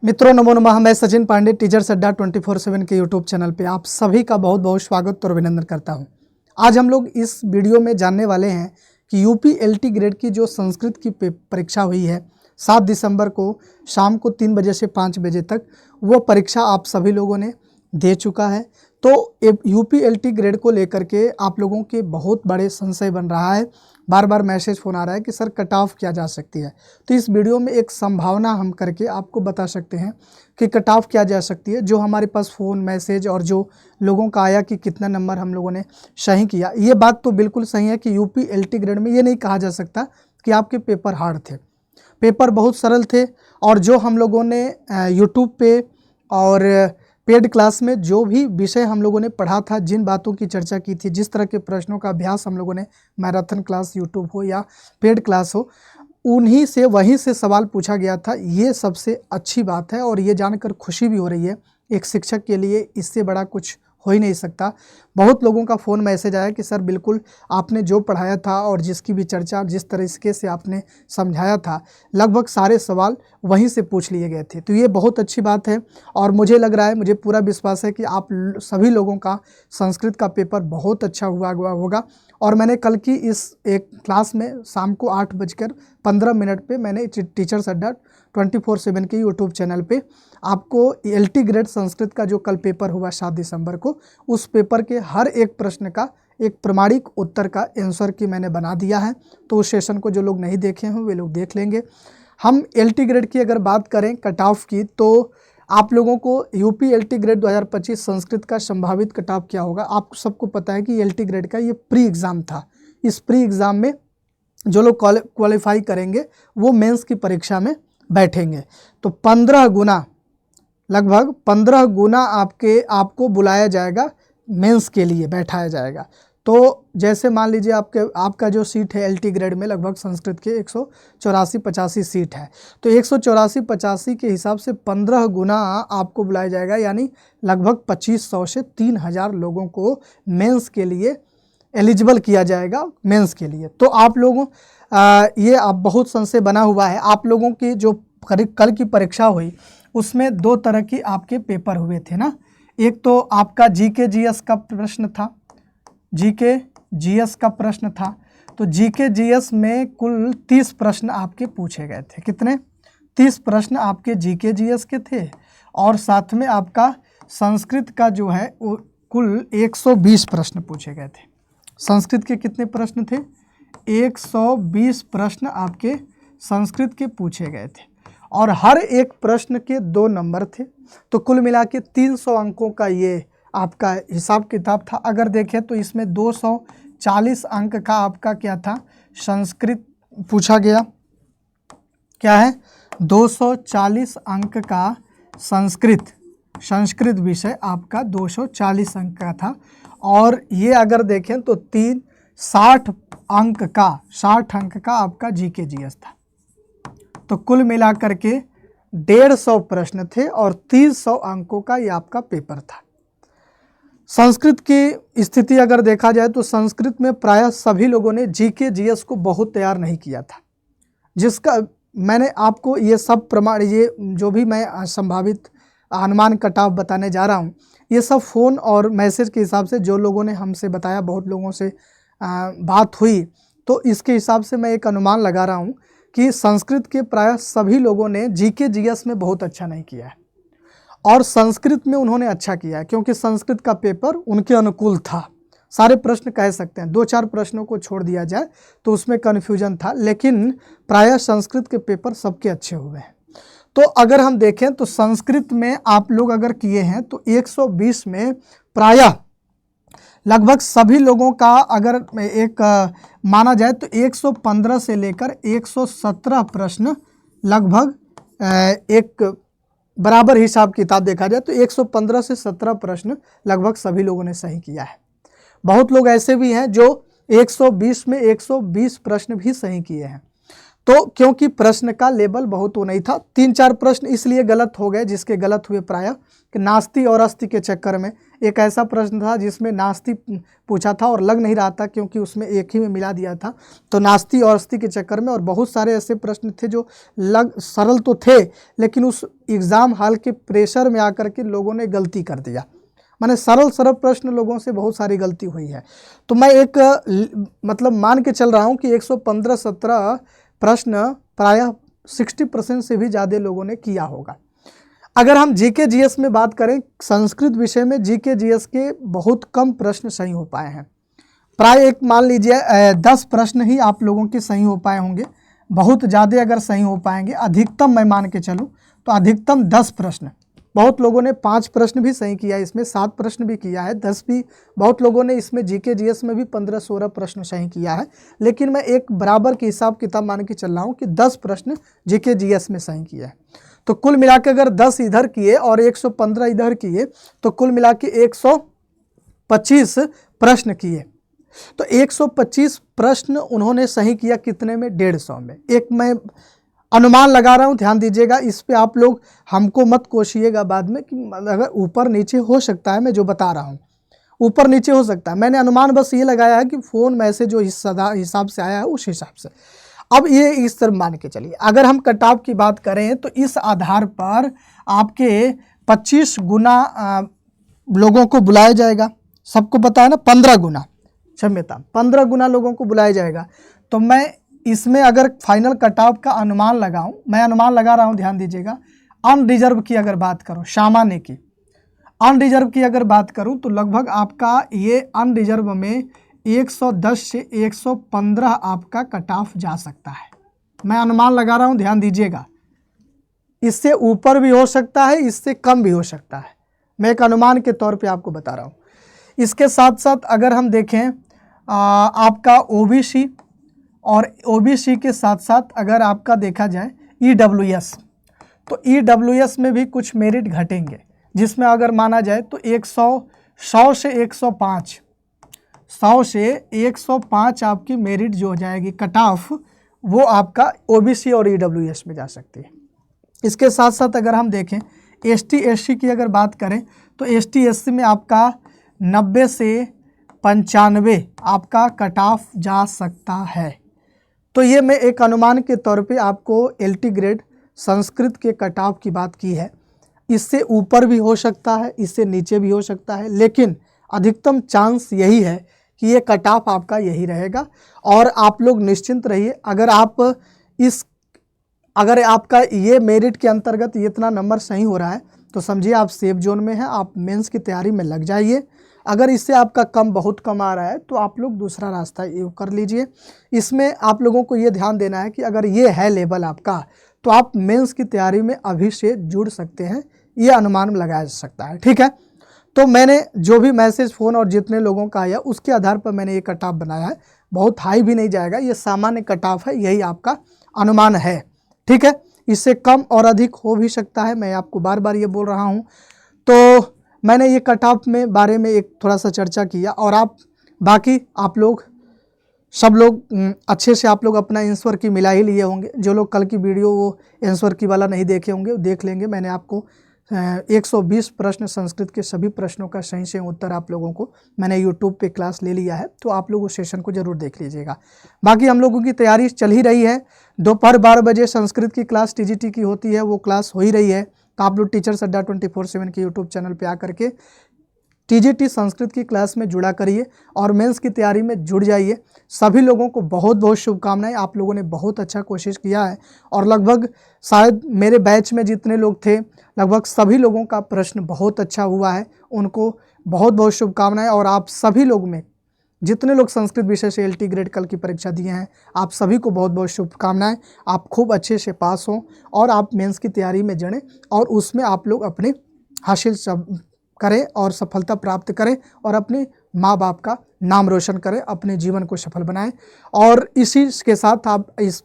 मित्रों नमो नमः। मैं सचिन पांडे टीचर्स अड्डा 24/7 के यूट्यूब चैनल पे आप सभी का बहुत बहुत स्वागत और अभिनंदन करता हूं। आज हम लोग इस वीडियो में जानने वाले हैं कि यूपी एलटी ग्रेड की जो संस्कृत की परीक्षा हुई है 7 दिसंबर को शाम को 3 बजे से 5 बजे तक, वो परीक्षा आप सभी लोगों ने दे चुका है। तो यूपी एलटी ग्रेड को लेकर के आप लोगों के बहुत बड़े संशय बन रहा है। बार बार मैसेज फ़ोन आ रहा है कि सर कट ऑफ क्या जा सकती है। तो इस वीडियो में एक संभावना हम करके आपको बता सकते हैं कि कट ऑफ क्या जा सकती है। जो हमारे पास फ़ोन मैसेज और जो लोगों का आया कि कितना नंबर हम लोगों ने सही किया, ये बात तो बिल्कुल सही है कि यूपी एलटी ग्रेड में ये नहीं कहा जा सकता कि आपके पेपर हार्ड थे। पेपर बहुत सरल थे और जो हम लोगों ने यूट्यूब पे और पेड क्लास में जो भी विषय हम लोगों ने पढ़ा था, जिन बातों की चर्चा की थी, जिस तरह के प्रश्नों का अभ्यास हम लोगों ने मैराथन क्लास यूट्यूब हो या पेड क्लास हो, वहीं से सवाल पूछा गया था। ये सबसे अच्छी बात है और ये जानकर खुशी भी हो रही है। एक शिक्षक के लिए इससे बड़ा कुछ हो ही नहीं सकता। बहुत लोगों का फ़ोन मैसेज आया कि सर बिल्कुल आपने जो पढ़ाया था और जिसकी भी चर्चा जिस तरीके से आपने समझाया था, लगभग सारे सवाल वहीं से पूछ लिए गए थे। तो ये बहुत अच्छी बात है और मुझे लग रहा है, मुझे पूरा विश्वास है कि आप सभी लोगों का संस्कृत का पेपर बहुत अच्छा हुआ होगा। और मैंने कल की इस एक क्लास में शाम को 8:15 पे मैंने टीचर्स अड्डा 24/7 के यूट्यूब चैनल पे आपको एलटी ग्रेड संस्कृत का जो कल पेपर हुआ 7 दिसंबर को, उस पेपर के हर एक प्रश्न का एक प्रमाणिक उत्तर का आंसर की मैंने बना दिया है। तो उस सेशन को जो लोग नहीं देखे हैं वे लोग देख लेंगे। हम एलटी ग्रेड की अगर बात करें कट ऑफ की, तो आप लोगों को यूपी एलटी ग्रेड 2025 संस्कृत का संभावित कट ऑफ क्या होगा। आप सबको पता है कि एलटी ग्रेड का ये प्री एग्ज़ाम था। इस प्री एग्ज़ाम में जो लोग क्वालिफाई करेंगे वो मेंस की परीक्षा में बैठेंगे। तो 15 गुना, लगभग 15 गुना आपको बुलाया जाएगा, मेंस के लिए बैठाया जाएगा। तो जैसे मान लीजिए आपका जो सीट है एलटी ग्रेड में, लगभग संस्कृत के 184-85 सीट है। तो 184-85 के हिसाब से 15 गुना आपको बुलाया जाएगा, यानी लगभग 2500 से 3000 लोगों को मेंस के लिए एलिजिबल किया जाएगा, मेंस के लिए। तो आप लोगों ये आप बहुत संशय बना हुआ है। आप लोगों की जो कल की परीक्षा हुई उसमें 2 तरह की आपके पेपर हुए थे ना। एक तो आपका जीके जीएस का प्रश्न था, जीके जीएस का प्रश्न था। तो जीके जीएस में कुल 30 प्रश्न आपके पूछे गए थे। कितने? 30 प्रश्न आपके जीके जीएस के थे और साथ में आपका संस्कृत का जो है वो कुल 120 प्रश्न पूछे गए थे। संस्कृत के कितने प्रश्न थे? 120 प्रश्न आपके संस्कृत के पूछे गए थे और हर एक प्रश्न के 2 नंबर थे। तो कुल मिला के 300 अंकों का ये आपका हिसाब किताब था। अगर देखें तो इसमें 240 अंक का आपका क्या था, संस्कृत पूछा गया। क्या है? 240 अंक का संस्कृत विषय आपका 240 अंक का था। और ये अगर देखें तो 60 अंक का आपका जीके जीएस था। तो कुल मिलाकर के 150 प्रश्न थे और 300 अंकों का ये आपका पेपर था। संस्कृत की स्थिति अगर देखा जाए तो संस्कृत में प्रायः सभी लोगों ने जीके जीएस को बहुत तैयार नहीं किया था, जिसका मैंने आपको ये सब प्रमाण, ये जो भी मैं संभावित अनुमान कट ऑफ बताने जा रहा हूँ, ये सब फ़ोन और मैसेज के हिसाब से जो लोगों ने हमसे बताया, बहुत लोगों से बात हुई, तो इसके हिसाब से मैं एक अनुमान लगा रहा हूँ कि संस्कृत के प्रायः सभी लोगों ने जीके जीएस में बहुत अच्छा नहीं किया है और संस्कृत में उन्होंने अच्छा किया है, क्योंकि संस्कृत का पेपर उनके अनुकूल था। सारे प्रश्न कह सकते हैं, 2-4 प्रश्नों को छोड़ दिया जाए तो उसमें कन्फ्यूजन था, लेकिन प्रायः संस्कृत के पेपर सबके अच्छे हुए हैं। तो अगर हम देखें तो संस्कृत में आप लोग अगर किए हैं तो 120 में प्रायः लगभग सभी लोगों का अगर एक माना जाए तो 115 से लेकर 117 प्रश्न, लगभग एक बराबर हिसाब किताब देखा जाए तो 115 से 17 प्रश्न लगभग सभी लोगों ने सही किया है। बहुत लोग ऐसे भी हैं जो 120 में 120 प्रश्न भी सही किए हैं। तो क्योंकि प्रश्न का लेवल बहुत वो नहीं था, 3-4 प्रश्न इसलिए गलत हो गए जिसके गलत हुए प्रायः कि नास्ति और अस्ति के चक्कर में। एक ऐसा प्रश्न था जिसमें नास्ति पूछा था और लग नहीं रहा था क्योंकि उसमें एक ही में मिला दिया था, तो नास्ति और अस्ति के चक्कर में। और बहुत सारे ऐसे प्रश्न थे जो सरल तो थे लेकिन उस एग्ज़ाम हॉल के प्रेशर में आकर के लोगों ने गलती कर दिया। माने सरल प्रश्न लोगों से बहुत सारी गलती हुई है। तो मैं एक मतलब मान के चल रहा हूँ कि 115-17 प्रश्न प्रायः 60% से भी ज़्यादा लोगों ने किया होगा। अगर हम जीके जीएस में बात करें, संस्कृत विषय में जीके जीएस के बहुत कम प्रश्न सही हो पाए हैं। प्राय एक मान लीजिए 10 प्रश्न ही आप लोगों के सही हो पाए होंगे। बहुत ज़्यादा अगर सही हो पाएंगे, अधिकतम मैं मान के चलूँ तो अधिकतम 10 प्रश्न। बहुत लोगों ने 5 प्रश्न भी सही किया, इसमें 7 प्रश्न भी किया है, 10 भी। बहुत लोगों ने इसमें जीके जीएस में भी 15-16 प्रश्न सही किया है। लेकिन मैं एक बराबर के हिसाब किताब मान के चल रहा हूँ कि 10 प्रश्न जीके जीएस में सही किया है। तो कुल मिला के अगर 10 इधर किए और 115 इधर किए तो कुल मिला के 125 प्रश्न किए। तो 125 प्रश्न उन्होंने सही किया कितने में? 150 में। एक मैं अनुमान लगा रहा हूँ, ध्यान दीजिएगा इस पे। आप लोग हमको मत कोशिएगा बाद में कि अगर ऊपर नीचे हो सकता है, मैं जो बता रहा हूँ ऊपर नीचे हो सकता है। मैंने अनुमान बस ये लगाया है कि फ़ोन मैसेज जो हिसाब से आया है उस हिसाब से। अब ये इस तरह मान के चलिए, अगर हम कट ऑफ की बात करें तो इस आधार पर आपके 25 गुना लोगों को बुलाया जाएगा। सबको पता है ना, 15 गुना, क्षम्यता 15 गुना लोगों को बुलाया जाएगा। तो मैं इसमें अगर फाइनल कट ऑफ का अनुमान लगाऊं, मैं अनुमान लगा रहा हूं, ध्यान दीजिएगा। अनरिजर्व की अगर बात करूं, सामान्य की अनरिजर्व की अगर बात करूं तो लगभग आपका ये अनरिजर्व में 110 से 115 आपका कट ऑफ जा सकता है। मैं अनुमान लगा रहा हूं, ध्यान दीजिएगा। इससे ऊपर भी हो सकता है, इससे कम भी हो सकता है। मैं एक अनुमान के तौर पे आपको बता रहा हूं। इसके साथ साथ अगर हम देखें आपका ओबीसी, और ओबीसी के साथ साथ अगर आपका देखा जाए ईडब्ल्यूएस, तो ईडब्ल्यूएस में भी कुछ मेरिट घटेंगे, जिसमें अगर माना जाए तो 100 से 105, 100 से 105 आपकी मेरिट जो हो जाएगी कट ऑफ, वो आपका ओबीसी और ईडब्ल्यूएस में जा सकती है। इसके साथ साथ अगर हम देखें एसटी एससी की अगर बात करें तो एसटी एससी में आपका 90 से 95 आपका कट ऑफ जा सकता है। तो ये मैं एक अनुमान के तौर पे आपको एलटी ग्रेड संस्कृत के कट ऑफ की बात की है। इससे ऊपर भी हो सकता है, इससे नीचे भी हो सकता है, लेकिन अधिकतम चांस यही है कि ये कट ऑफ आपका यही रहेगा। और आप लोग निश्चिंत रहिए, अगर आपका ये मेरिट के अंतर्गत इतना नंबर सही हो रहा है तो समझिए आप सेफ जोन में हैं, आप मेंस की तैयारी में लग जाइए। अगर इससे आपका कम, बहुत कम आ रहा है तो आप लोग दूसरा रास्ता यूँ कर लीजिए। इसमें आप लोगों को ये ध्यान देना है कि अगर ये है लेवल आपका तो आप मेंस की तैयारी में अभी से जुड़ सकते हैं, ये अनुमान लगाया जा सकता है। ठीक है, तो मैंने जो भी मैसेज फ़ोन और जितने लोगों का आया उसके आधार पर मैंने ये कट ऑफ बनाया है। बहुत हाई भी नहीं जाएगा, ये सामान्य कट ऑफ है, यही आपका अनुमान है। ठीक है, इससे कम और अधिक हो भी सकता है, मैं आपको बार बार ये बोल रहा हूँ। तो मैंने ये कट ऑफ में बारे में एक थोड़ा सा चर्चा किया, और आप लोग सब लोग अच्छे से आप लोग अपना आंसर की मिला ही लिए होंगे। जो लोग कल की वीडियो वो आंसर की वाला नहीं देखे होंगे वो देख लेंगे। मैंने आपको 120 प्रश्न संस्कृत के सभी प्रश्नों का सही से उत्तर आप लोगों को मैंने यूट्यूब पे क्लास ले लिया है, तो आप लोग उस सेशन को ज़रूर देख लीजिएगा। बाकी हम लोगों की तैयारी चल ही रही है। दोपहर 12 बजे संस्कृत की क्लास टीजीटी की होती है, वो क्लास हो ही रही है। तो आप लोग टीचर्स अड्डा 24/7 के यूट्यूब चैनल पे आकर के टीजीटी संस्कृत की क्लास में जुड़ा करिए और मेंस की तैयारी में जुड़ जाइए। सभी लोगों को बहुत बहुत शुभकामनाएं। आप लोगों ने बहुत अच्छा कोशिश किया है, और लगभग शायद मेरे बैच में जितने लोग थे लगभग सभी लोगों का प्रश्न बहुत अच्छा हुआ है। उनको बहुत बहुत शुभकामनाएं। और आप सभी लोग में जितने लोग संस्कृत विषय से एलटी ग्रेड कल की परीक्षा दिए हैं, आप सभी को बहुत बहुत शुभकामनाएं। आप खूब अच्छे से पास हों और आप मेंस की तैयारी में जुड़ें, और उसमें आप लोग अपने हासिल करें और सफलता प्राप्त करें, और अपने माँ बाप का नाम रोशन करें, अपने जीवन को सफल बनाएं। और इसी के साथ आप इस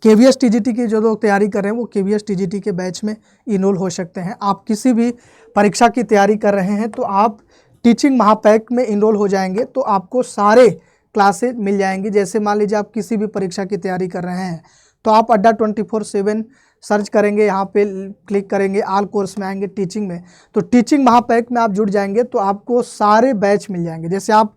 केवीएस टीजीटी की जो लोग तैयारी कर रहे हैं वो केवीएस टीजीटी के बैच में इनरोल हो सकते हैं। आप किसी भी परीक्षा की तैयारी कर रहे हैं तो आप टीचिंग महापैक में इनरोल हो जाएंगे, तो आपको सारे क्लासेज मिल जाएंगे। जैसे मान लीजिए आप किसी भी परीक्षा की तैयारी कर रहे हैं तो आप अड्डा 24/7 सर्च करेंगे, यहाँ पे क्लिक करेंगे, ऑल कोर्स में आएंगे, टीचिंग में, तो टीचिंग महापैक में आप जुड़ जाएंगे तो आपको सारे बैच मिल जाएंगे। जैसे आप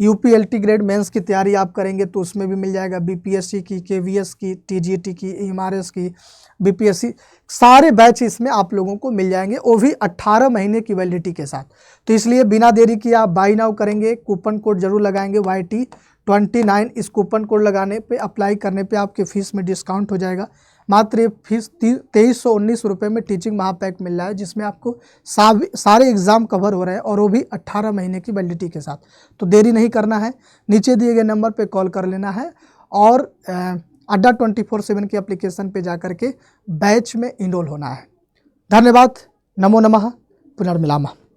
यूपीएलटी ग्रेड मेंस की तैयारी आप करेंगे तो उसमें भी मिल जाएगा, बीपीएससी की, केवीएस की, टीजीटी की, एमआरएस की, बीपीएससी, सारे बैच इसमें आप लोगों को मिल जाएंगे, वो भी 18 महीने की वैलिडिटी के साथ। तो इसलिए बिना देरी किए आप बाई नाउ करेंगे, कूपन कोड जरूर लगाएंगे YT29। इस कूपन कोड लगाने पे, अप्लाई करने पे आपके फीस में डिस्काउंट हो जाएगा। मात्र ये फीस 2319 रुपये में टीचिंग महापैक मिल रहा है, जिसमें आपको सारे एग्ज़ाम कवर हो रहे हैं और वो भी 18 महीने की वैलिडिटी के साथ। तो देरी नहीं करना है, नीचे दिए गए नंबर पे कॉल कर लेना है और अड्डा 24/7 की एप्लीकेशन पे जाकर के बैच में इनरोल होना है। धन्यवाद। नमो नमः। पुनर्मिलामः।